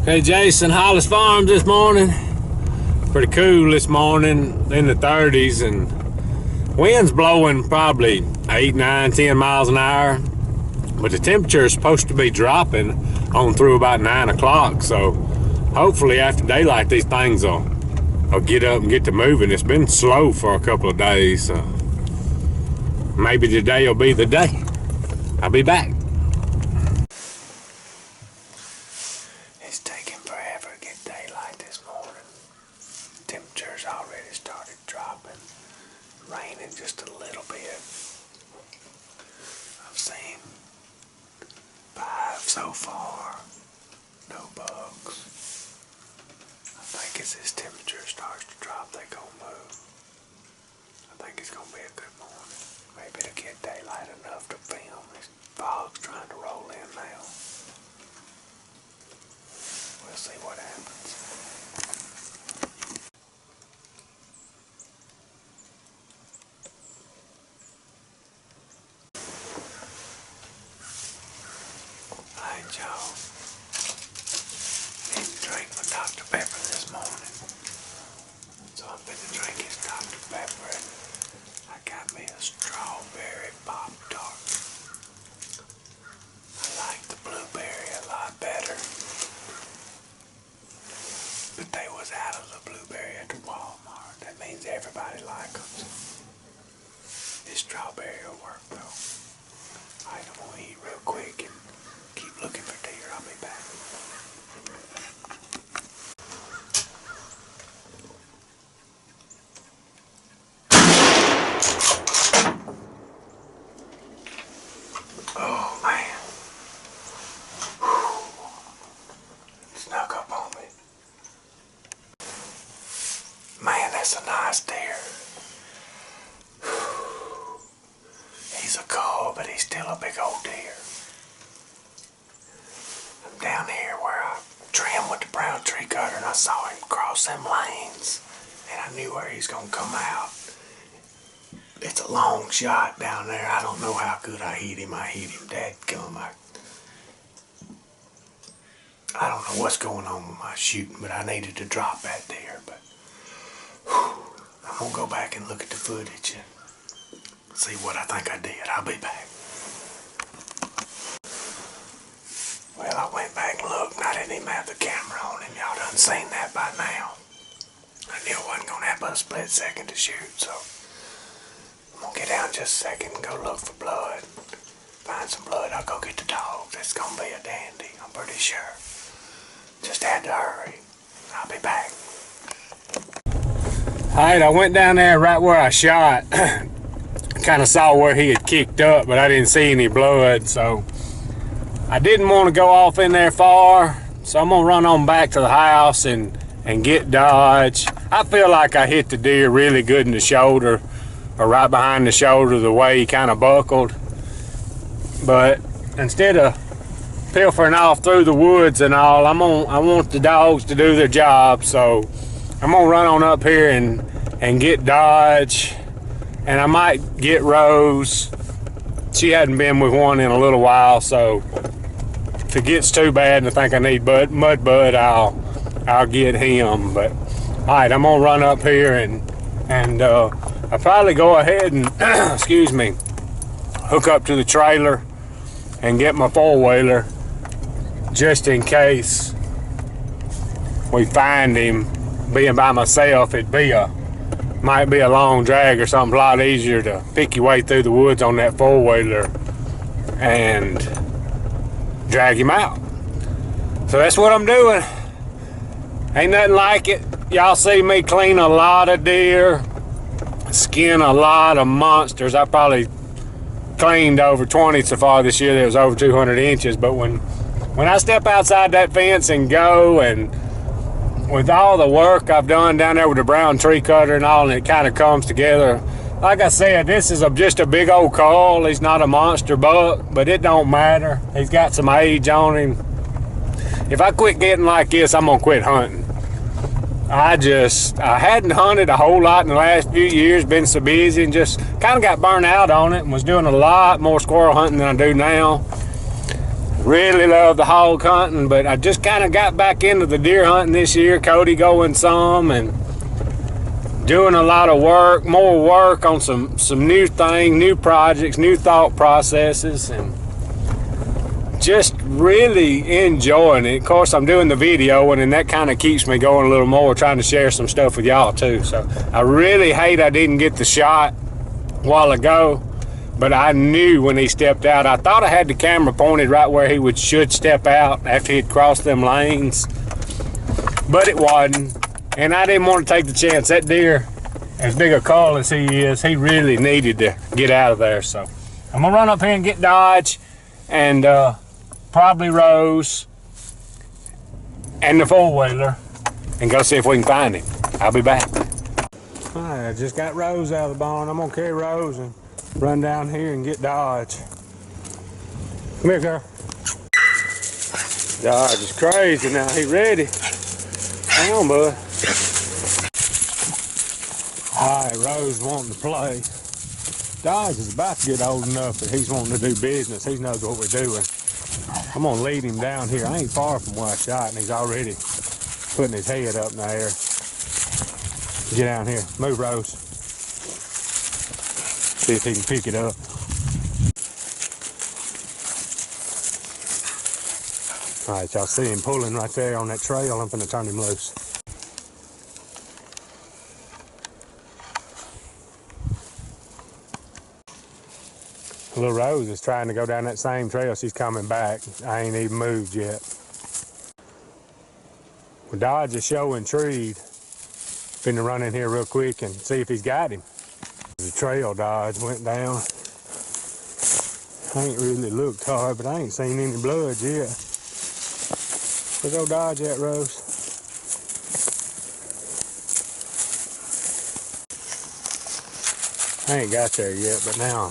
Okay, Jason, Hollis Farms this morning. Pretty cool this morning, in the 30s, and wind's blowing probably 8, 9, 10 miles an hour. But the temperature is supposed to be dropping on through about 9 o'clock. So hopefully after daylight, these things will get up and get to moving. It's been slow for a couple of days. So maybe today will be the day. I'll be back. It's taking forever to get daylight this morning. Temperature's already started dropping. Raining just a little bit. I've seen 5 so far. No bugs. I think as this temperature starts to drop, they're gonna move. I think it's gonna be a good morning. Maybe to get daylight enough to film. This fog's trying to roll in now. We'll see what happens. Alright, y'all. Need to drink my Dr. Pepper this morning. So I'm gonna drink his Dr. Pepper, and I got me a strawberry Pop-Tart. I like the blueberry a lot better. But they was out of the blueberry at the Walmart. That means everybody likes them. This strawberry will work though. Alright, I'm gonna eat real quick and keep looking for deer. I'll be back. Oh man. Whew. Snuck up on me. Man, that's a nice deer. He's a cull, but he's still a big old deer. I'm down here where I trimmed with the brown tree cutter, and I saw him cross them lanes, and I knew where he's gonna come out. It's a long shot down there. I don't know how good I hit him. I hit him dadgum. I don't know what's going on with my shooting, but I needed to drop that deer. But whew, I'm gonna go back and look at the footage and see what I think I did. I'll be back. Well, I went back and looked, and I didn't even have the camera on him. Y'all done seen that by now. I knew I wasn't gonna have but a split second to shoot, so I'm gonna get down just a second and go look for blood. Find some blood, I'll go get the dog. That's gonna be a dandy, I'm pretty sure. Just had to hurry. I'll be back. Alright, I went down there right where I shot. Kind of saw where he had kicked up, but I didn't see any blood, so I didn't want to go off in there far, so I'm gonna run on back to the house and get Dodge. I feel like I hit the deer really good in the shoulder, or right behind the shoulder, the way he kind of buckled. But instead of pilfering off through the woods and all, I want the dogs to do their job, so I'm gonna run on up here and get Dodge, and I might get Rose. She hadn't been with one in a little while, so if it gets too bad and I think I need Mud Bud, I'll get him. But all right, I'm gonna run up here and I'll probably go ahead and excuse me, hook up to the trailer and get my 4-wheeler just in case we find him. Being by myself, might be a long drag or something. A lot easier to pick your way through the woods on that 4-wheeler and drag him out. So that's what I'm doing. Ain't nothing like it. Y'all see me clean a lot of deer, skin a lot of monsters. I probably cleaned over 20 so far this year. That was over 200 inches. But when I step outside that fence and go, and with all the work I've done down there with the brown tree cutter and all, and it kind of comes together. Like I said, this is just a big old cull. He's not a monster buck, but it don't matter. He's got some age on him. If I quit getting like this, I'm gonna quit hunting. I hadn't hunted a whole lot in the last few years, been so busy, and just kind of got burnt out on it, and was doing a lot more squirrel hunting than I do now. Really love the hog hunting, but I just kind of got back into the deer hunting this year. Cody going some and doing a lot of work, more work on some new things, new projects, new thought processes, and just really enjoying it. Of course, I'm doing the video, and that kind of keeps me going a little more, trying to share some stuff with y'all too. So I really hate I didn't get the shot a while ago, but I knew when he stepped out. I thought I had the camera pointed right where he should step out after he'd crossed them lanes, but it wasn't. And I didn't want to take the chance. That deer, as big a call as he is, he really needed to get out of there. So I'm gonna run up here and get Dodge and probably Rose and the four-wheeler and go see if we can find him. I'll be back. All right, I just got Rose out of the barn. I'm gonna carry Rose and run down here and get Dodge. Come here, girl. Dodge is crazy now. He ready. Hang on, bud. All right, Rose wanting to play. Dodge is about to get old enough that he's wanting to do business. He knows what we're doing. I'm gonna lead him down here. I ain't far from where I shot, and he's already putting his head up in the air. Get down here. Move, Rose. See if he can pick it up. All right, y'all see him pulling right there on that trail. I'm gonna turn him loose. Little Rose is trying to go down that same trail. She's coming back. I ain't even moved yet. Well, Dodge is so intrigued. Finna run in here real quick and see if he's got him. The trail Dodge went down. I ain't really looked hard, but I ain't seen any blood yet. Where's old Dodge at, Rose? I ain't got there yet, but now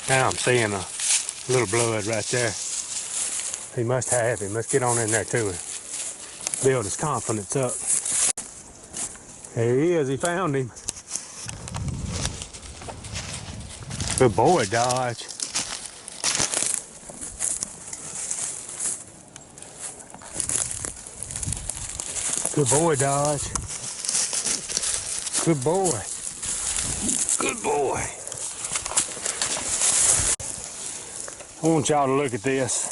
now I'm seeing a little blood right there. He must have him. Let's get on in there to him. Build his confidence up. There he is. He found him. Good boy, Dodge. Good boy, Dodge. Good boy. Good boy. I want y'all to look at this.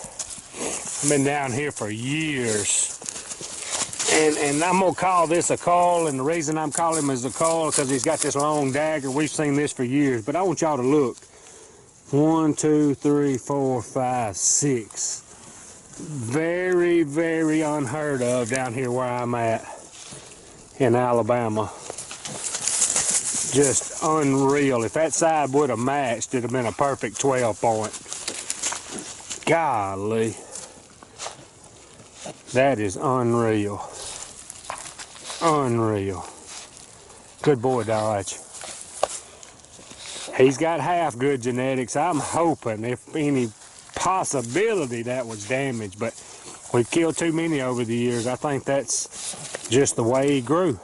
I've been down here for years. And I'm gonna call this a CULL, and the reason I'm calling him as a CULL because he's got this long dagger. We've seen this for years, but I want y'all to look. 1, 2, 3, 4, 5, 6. Very, very unheard of down here where I'm at in Alabama. Just unreal. If that side would have matched, it'd have been a perfect 12 point. Golly. That is unreal. Unreal. Good boy, Dodge. He's got half good genetics. I'm hoping, if any possibility, that was damaged, but we've killed too many over the years. I think that's just the way he grew.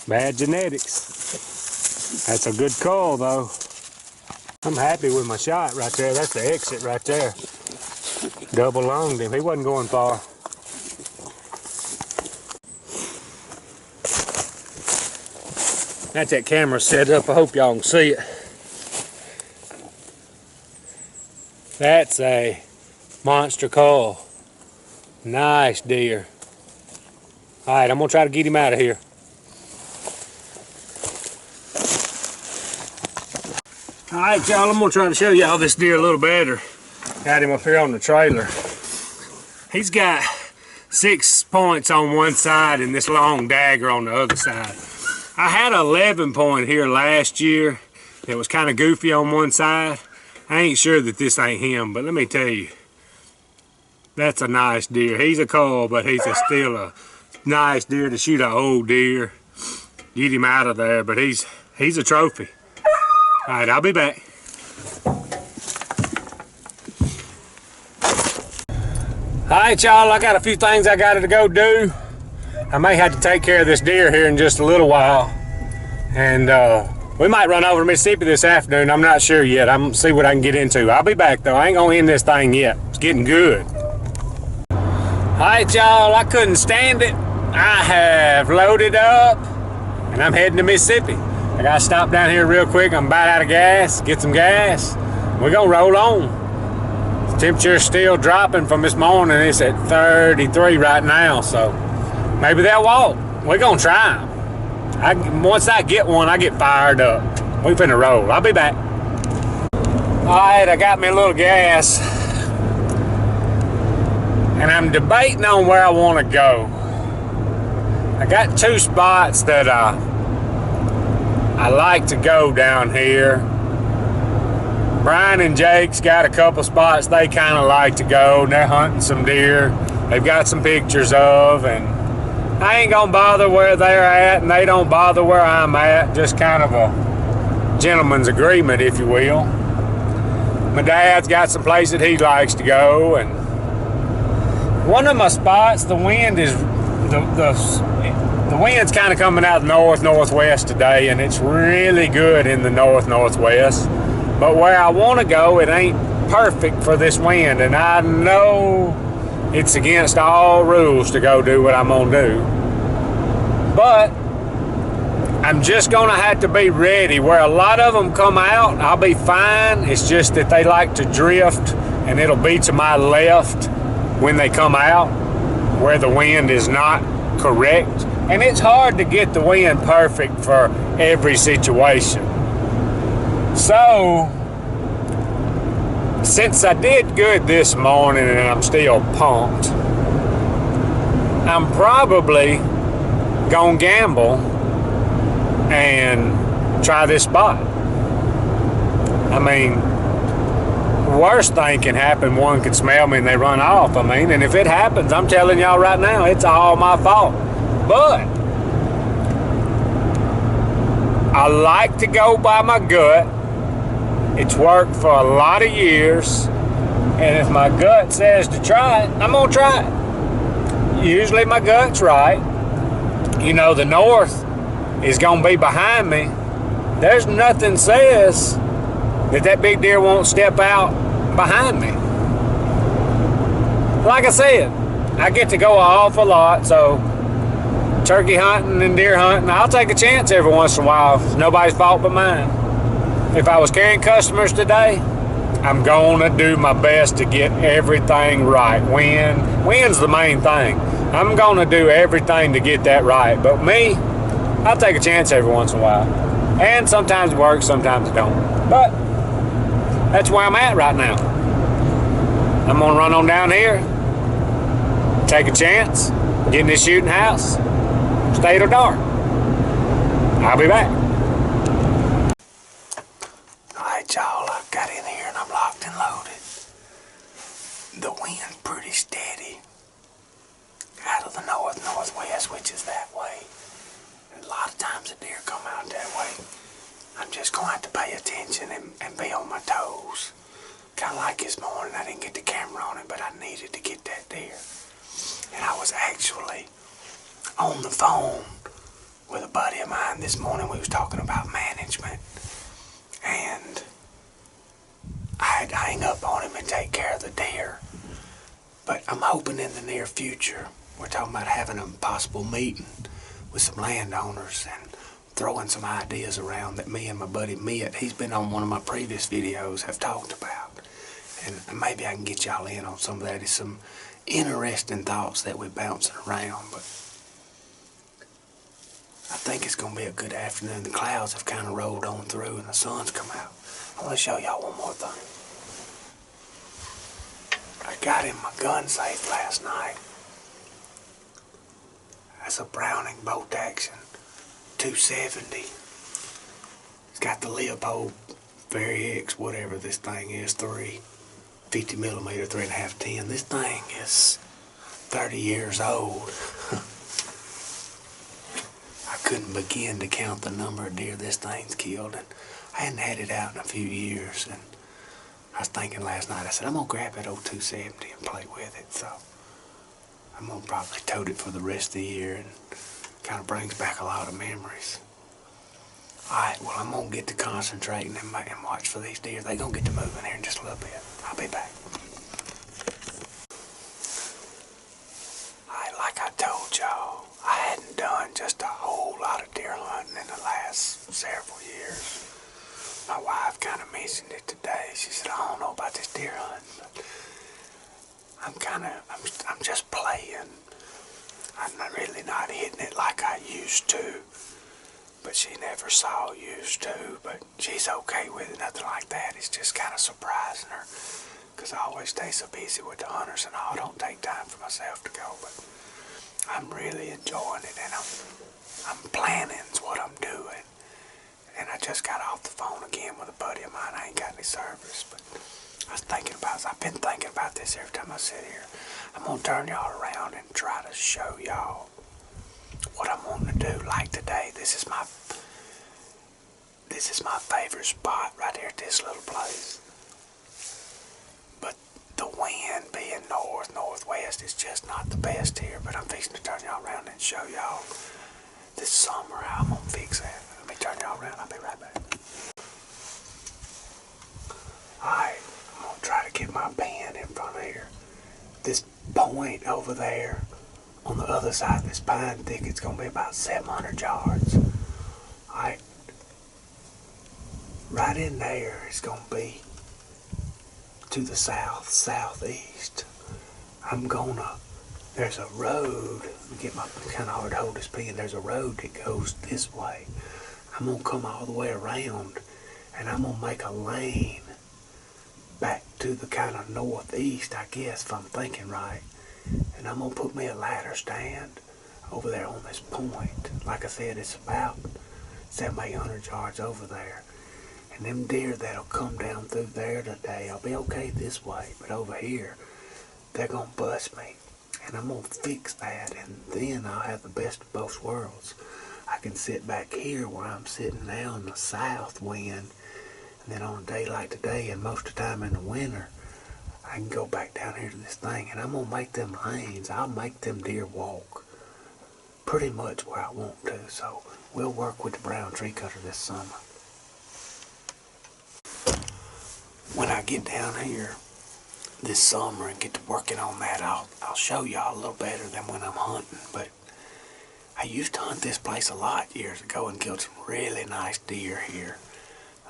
Bad genetics. That's a good CULL, though. I'm happy with my shot right there. That's the exit right there. Double lunged him. He wasn't going far. Got that camera set up. I hope y'all can see it. That's a monster CULL. Nice deer. All right, I'm gonna try to get him out of here. All right, y'all, I'm gonna try to show y'all this deer a little better. Got him up here on the trailer. He's got 6 points on one side and this long dagger on the other side. I had an 11 point here last year. It was kind of goofy on one side. I ain't sure that this ain't him, but let me tell you, that's a nice deer. He's a CULL, but he's still a nice deer to shoot an old deer. Get him out of there, but he's a trophy. All right, I'll be back. All right, y'all, I got a few things I got to go do. I may have to take care of this deer here in just a little while. And we might run over to Mississippi this afternoon. I'm not sure yet. I'm gonna see what I can get into. I'll be back though. I ain't gonna end this thing yet. It's getting good. Alright y'all, I couldn't stand it. I have loaded up and I'm heading to Mississippi. I gotta stop down here real quick. I'm about out of gas, get some gas. We're gonna roll on. The temperature's still dropping from this morning. It's at 33 right now, so maybe they'll walk. We're gonna try them. Once I get one, I get fired up. We finna roll. I'll be back. Alright, I got me a little gas. And I'm debating on where I want to go. I got two spots that I like to go down here. Brian and Jake's got a couple spots they kind of like to go, and they're hunting some deer. They've got some pictures of, and I ain't gonna bother where they're at, and they don't bother where I'm at. Just kind of a gentleman's agreement, if you will. My dad's got some place that he likes to go, and one of my spots, the wind is the wind's kind of coming out northwest today, and it's really good in the northwest. But where I want to go, it ain't perfect for this wind, and I know it's against all rules to go do what I'm gonna do. But I'm just gonna have to be ready. Where a lot of them come out, I'll be fine. It's just that they like to drift, and it'll be to my left when they come out, where the wind is not correct. And it's hard to get the wind perfect for every situation. So, since I did good this morning and I'm still pumped, I'm probably gonna gamble and try this spot. I mean, worst thing can happen, one can smell me and they run off. I mean, and if it happens, I'm telling y'all right now, it's all my fault. But I like to go by my gut. It's worked for a lot of years, and if my gut says to try it, I'm gonna try it. Usually my gut's right. You know, the north is gonna be behind me. There's nothing says that big deer won't step out behind me. Like I said, I get to go an awful lot, so turkey hunting and deer hunting, I'll take a chance every once in a while. It's nobody's fault but mine. If I was carrying customers today, I'm gonna do my best to get everything right. Wind's the main thing. I'm gonna do everything to get that right. But me, I'll take a chance every once in a while. And sometimes it works, sometimes it don't. But that's where I'm at right now. I'm gonna run on down here, take a chance, get in this shooting house, stay till dark. I'll be back. Alright y'all, I got in here and I'm locked and loaded. The wind's pretty steady out of the northwest, which is that way. And a lot of times the deer come out that way. I'm just going to have to pay attention and be on my toes. Kind of like this morning, I didn't get the camera on it, but I needed to get that deer. And I was actually on the phone with a buddy of mine this morning. We was talking about management. And I had to hang up on him and take care of the deer. But I'm hoping in the near future, we're talking about having a possible meeting with some landowners and throwing some ideas around that me and my buddy Mitt, he's been on one of my previous videos, have talked about. And maybe I can get y'all in on some of that. It's some interesting thoughts that we're bouncing around, but I think it's going to be a good afternoon. The clouds have kind of rolled on through and the sun's come out. I want to show y'all one more thing. I got in my gun safe last night. That's a Browning bolt action 270. It's got the Leopold Very X, whatever this thing is, 50 millimeter, 3.5-10. This thing is 30 years old. I couldn't begin to count the number of deer this thing's killed, and I hadn't had it out in a few years. And I was thinking last night, I said, I'm gonna grab that old 270 and play with it. So I'm gonna probably tote it for the rest of the year, and kind of brings back a lot of memories. Alright, well, I'm gonna get to concentrating and watch for these deer. They're gonna get to moving here in just a little bit. I'll be back. just a whole lot of deer hunting in the last several years. My wife kind of mentioned it today. She said, I don't know about this deer hunting, but I'm just playing. I'm not really not hitting it like I used to. But she never saw used to, but she's okay with it, nothing like that. It's just kind of surprising her, because I always stay so busy with the hunters and all. I don't take time for myself to go, but I'm really enjoying it, and I'm planning what I'm doing. And I just got off the phone again with a buddy of mine. I ain't got any service, but I've been thinking about this every time I sit here. I'm going to turn y'all around and try to show y'all what I'm wanting to do. Like today, this is my favorite spot right here at this little place. But the wind being northwest is just not the best here. But I'm fixing to turn y'all around and show y'all this summer how I'm gonna fix that. Let me turn y'all around. I'll be right back. Alright, I'm gonna try to get my pen in front of here. This point over there on the other side of this pine thicket's gonna be about 700 yards. Alright, right in there is gonna be to the southeast. There's a road, kind of hard to hold this pen, there's a road that goes this way. I'm gonna come all the way around, and I'm gonna make a lane back to the kind of northeast, I guess, if I'm thinking right. And I'm gonna put me a ladder stand over there on this point. Like I said, it's about 700-800 yards over there. And them deer that'll come down through there today, I'll be okay this way, but over here, they're gonna bust me. And I'm gonna fix that, and then I'll have the best of both worlds. I can sit back here where I'm sitting now in the south wind, and then on a day like today, and most of the time in the winter, I can go back down here to this thing, and I'm gonna make them lanes. I'll make them deer walk pretty much where I want to. So we'll work with the brown tree cutter this summer. When I get down here this summer and get to working on that, I'll show y'all a little better than when I'm hunting. But I used to hunt this place a lot years ago and killed some really nice deer here.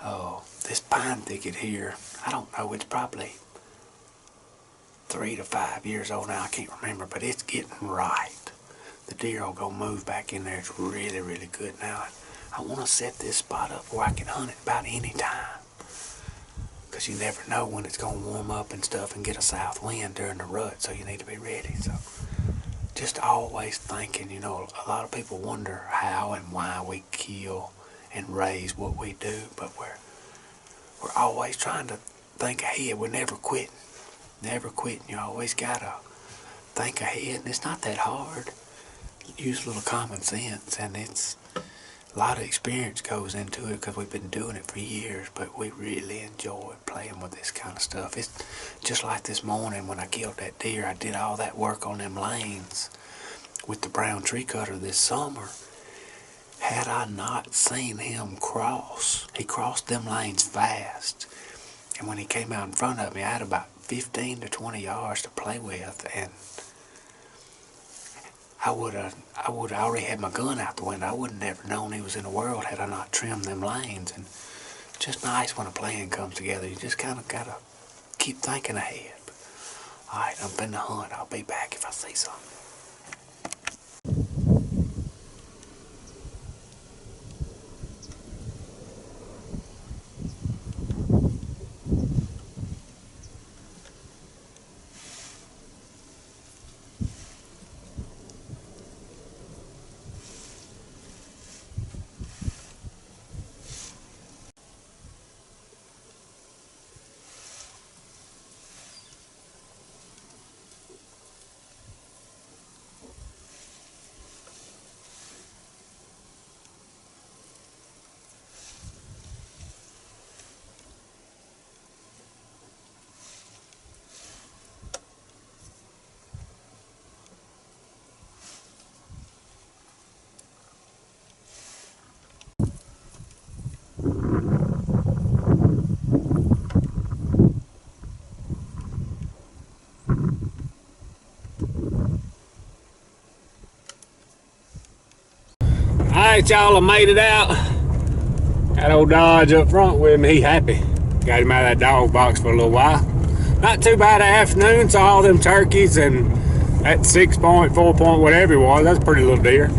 Oh, this pine thicket here, I don't know, it's probably 3 to 5 years old now, I can't remember, but it's getting right. The deer will go move back in there. It's really, really good now. I want to set this spot up where I can hunt it about any time, because you never know when it's going to warm up and stuff and get a south wind during the rut, so you need to be ready. So just always thinking, you know, a lot of people wonder how and why we kill and raise what we do, but we're always trying to think ahead. We're never quitting. Never quitting. You always gotta think ahead, and it's not that hard. Use a little common sense, and it's a lot of experience goes into it, because we've been doing it for years, but we really enjoy playing with this kind of stuff. It's just like this morning when I killed that deer. I did all that work on them lanes with the brown tree cutter this summer. Had I not seen him cross, he crossed them lanes fast, and when he came out in front of me, I had about 15 to 20 yards to play with, and I would already had my gun out the window. I would have never known he was in the world had I not trimmed them lanes. And just nice when a plan comes together. You just kind of gotta keep thinking ahead. Alright, I'm finna hunt. I'll be back if I see something. Glad y'all have made it out. That old Dodge up front with me, he happy. Got him out of that dog box for a little while. Not too bad afternoon. Saw all them turkeys and that 6 point, 4 point, whatever it was. That's a pretty little deer.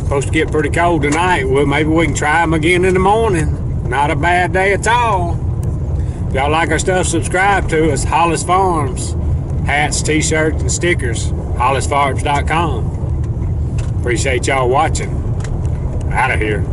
Supposed to get pretty cold tonight. Well, maybe we can try them again in the morning. Not a bad day at all. If y'all like our stuff, subscribe to us. Hollis Farms. Hats, t-shirts, and stickers. HollisFarms.com. Appreciate y'all watching. Out of here.